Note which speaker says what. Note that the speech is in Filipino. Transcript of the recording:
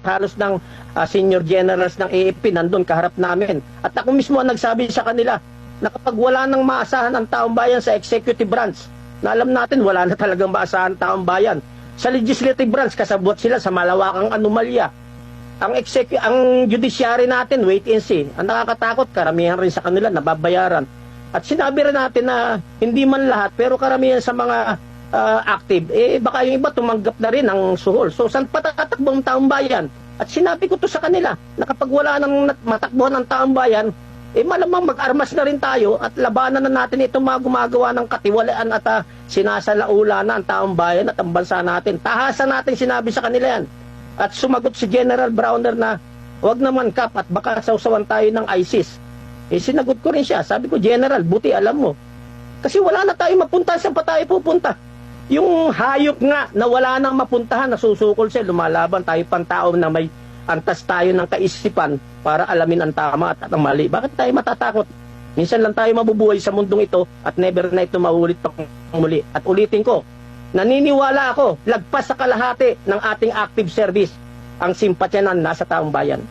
Speaker 1: halos ng senior generals ng AFP nandun kaharap namin. At ako mismo ang nagsabi sa kanila na kapag wala nang maasahan ang taong bayan sa executive branch, na alam natin wala na talagang maasahan ang taong bayan. Sa legislative branch, kasabot sila sa malawakang anomalya. Ang judiciary natin, wait and see. Ang nakakatakot, karamihan rin sa kanila nababayaran. At sinabi rin natin na hindi man lahat, pero karamihan sa mga active, baka yung iba tumanggap na rin ng suhol. So, saan patatakbo ang taong bayan? At sinabi ko to sa kanila, na kapag wala nang matakbuhan ng taong bayan, malamang mag-armas na rin tayo at labanan na natin itong mga gumagawa ng katiwalaan at sinasalaula na ang taong bayan at ang bansa natin. Tahasan natin sinabi sa kanila yan. At sumagot si General Browner na wag naman Kap at baka sausawan tayo ng ISIS. Sinagot ko rin siya. Sabi ko, General, buti alam mo. Kasi wala na tayo mapunta. Saan pa tayo pupunta? Yung hayop nga na wala nang mapuntahan, nasusukol siya, lumalaban tayo pantao na may antas tayo ng kaisipan para alamin ang tama at ang mali. Bakit tayo matatakot? Minsan lang tayo mabubuhay sa mundong ito at never na ito maulit pa muli. At ulitin ko, naniniwala ako, lagpas sa kalahati ng ating active service ang simpatyanan nasa taong bayan.